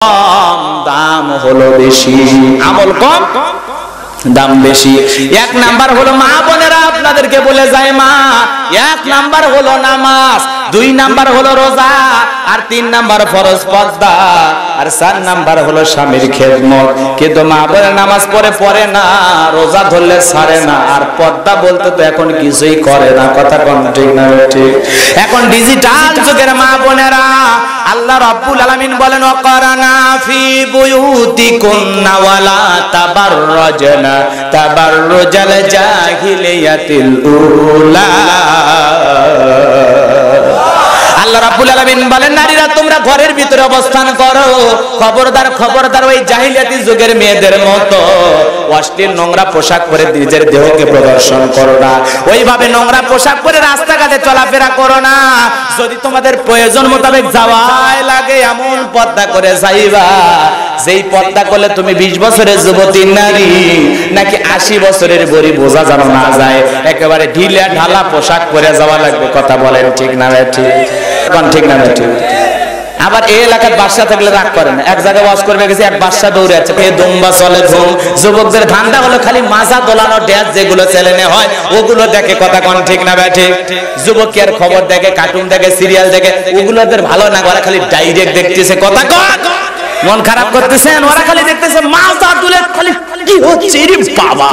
কম দাম হলো বেশি, আমল কম দাম বেশি। এক নাম্বার হলো মা বোনেরা আপনাদেরকে বলে যায় মা, এক নাম্বার হলো নামাজ, দুই নাম্বার হলো রোজা, আর তিন নাম্বার ফরজ পর্দা, আর চার নাম্বার হলো স্বামীর খেদমত। কিন্তু মা বোনের নামাজ পড়ে না, রোজা ধরলে ছাড়ে না, আর পর্দা বলতে তো এখন কিছুই করে না। কথা কোন ঠিক না ঠিক? এখন ডিজিটাল যুগের মা বোনেরা আল্লাহ রাব্বুল আলামিন বলেন ওয়াকারানা ফি বুয়ুতিকুন্না ওয়ালা তাবাররাজনা তাবাররুজাল জাহিলিয়াতিল উলা। আল্লাহ রাব্বুল আলামিন বলেন নারীরা তোমরা ঘরের ভিতরে অবস্থান করো, খবরদার খবরদার ওই জাহিলিয়াতি যুগের মেয়েদের মতো অশ্লীল নোংরা পোশাক পরে নিজের দেহকে প্রদর্শন করো না, ওইভাবে নোংরা পোশাক পরে রাস্তাঘাটে চলাফেরা করো না। যদি তোমাদের প্রয়োজন মোতাবেক যাওয়াই লাগে এমন পর্দা করে যাইবা যেই পর্দা করলে তুমি 20 বছরের যুবতী নারী নাকি 80 বছরের বুড়ি বোঝা যেন না যায়, একেবারে ঢিলা ঢালা পোশাক পরে যাওয়া লাগবে। কথা বলেন ঠিক না ঠিক? কোন ঠিক না ঠিক? আবার এই এলাকার বাদশা থাকলে রাগ করে না, এক জায়গায় ওয়াজ করবে গেছে, এক বাদশা দৌড়ে আছে, এই দুম্বা চলে ধুম। যুবকদের ধান্দা হলো খালি মাজা দোলানো ড্যান্স যেগুলো চ্যানেলে হয় ওগুলো দেখে। কথা কোন ঠিক না ঠিক? যুবকের খবর দেখে, কার্টুন দেখে, সিরিয়াল দেখে, ওগুলোদের ভালো না, ওরা খালি ডাইরেক্ট দেখতেছে। কথা কন, মন খারাপ করতেছেন, ওরা খালি দেখতেছে মাজা তুলে খালি কি হচ্ছে রে বাবা।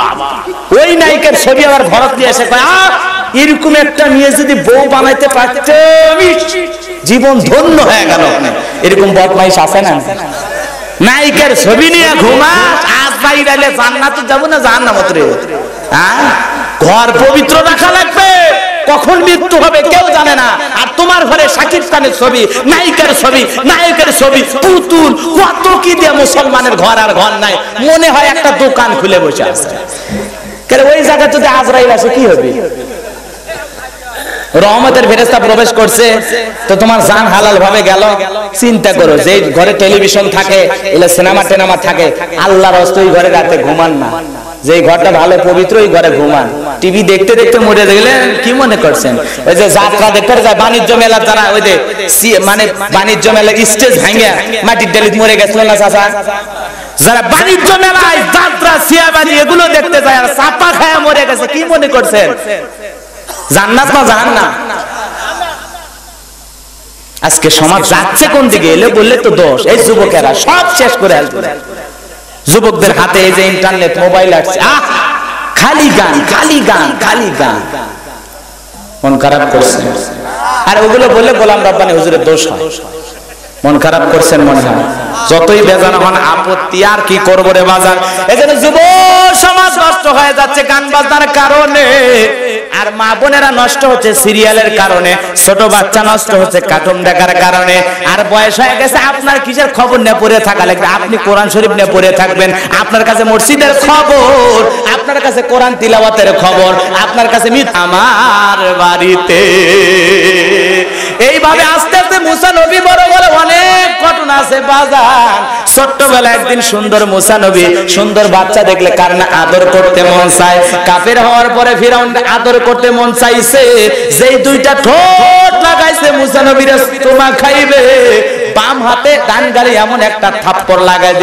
ওই নায়িকার ছবি আবার ঘরত নিয়ে এসে কয় এরকম একটা মেয়ে যদি বউ বানাইতে পারতাম জীবন ধন্য হয়ে গেল। এরকম বদমাইশ আছে না? নায়িকার ছবি নিয়ে ঘুমাস, আজ বাইরে জান্নাতে যাব না জাহান্নামে রে? হ্যাঁ, ঘর পবিত্র রাখা লাগবে, কখন মৃত্যু হবে কেউ জানে না। আর তোমার ঘরে শাকিব খানের ছবি, নায়িকার ছবি, নায়কের ছবি, পুতুল, কত কি দিয়ে মুসলমানের ঘর আর ঘর নাই, মনে হয় একটা দোকান খুলে বসে আছে। ওই জায়গা যদি আজরাইল আসে কি হবে? রহমতের ফেরেশতা প্রবেশ করছে তো তোমার জান হালাল ভাবে গেল। চিন্তা করো, যে ঘরে টেলিভিশন থাকে, এলে সিনেমা টেনামা থাকে, আল্লাহর রাস্তায় ওই ঘরে রাতে ঘুমান না। যে ঘরটা ভালো পবিত্র ওই ঘরে ঘুমান। টিভি দেখতে দেখতে মরে গেলেন কি মনে করছেন? ওই যে যাত্রা দেখতে যায় বাণিজ্য মেলা, যারা ওই যে মানে বাণিজ্য মেলা স্টেজ ভাঙে মাটির ডেলিত মরে গেছিল না চাচা? যারা বাণিজ্য মেলায় যাত্রা সিয়াবাজি এগুলো দেখতে যায় আর চাপা খায়া মরে গেছে, কি মনে করছেন জান্নাত না জাহান্নাম? আজকে সমাজ যাচ্ছে কোন দিকে এলে বললে তো দোষ। এই যুবকেরা সব শেষ করে আসবে। যুবকদের হাতে এই যে ইন্টারনেট মোবাইল আসছে, খালি গান খালি গান খালি গান, মন খারাপ করছে। আর ওগুলো বললে গোলাম রব্বানী হুজুরের দোষ হয়। মন খারাপ করছেন মনে হয়, যতই বেজানো হন আপত্তি, আর কি করবো রে বাজার। এজন্য যুব সমাজ নষ্ট হয়ে যাচ্ছে গান বাজনার কারণে, আর মা বোনেরা নষ্ট হচ্ছে সিরিয়ালের কারণে, ছোট বাচ্চা নষ্ট হচ্ছে কার্টুন দেখার কারণে। আর বয়স হয়ে গেছে, আপনার কিসের খবর নিয়ে পড়ে থাকা লাগবে? আপনি কোরআন শরীফ নিয়ে পড়ে থাকবেন। আপনার কাছে মসজিদের খবর, আপনার কাছে কোরআন তিলাওয়াতের খবর, আপনার কাছে আমার বাড়িতে। এইভাবে আস্তে আস্তে মুসা নবী বড় বড় অনেক ঘটনা আছে বাজার। ছোট্টবেলা একদিন সুন্দর মুসা নবী সুন্দর বাচ্চা দেখলে কার না আদর করতে মন চায়। কাফের হওয়ার পরে ফিরাউন আদর করতে মন চাইছে, যেই দুইটা ঠোঁট লাগাইছে মুসা নবীর তোমা খাইবে, বাম হাতে ডান গালে এমন একটা থাপ্পড় লাগাই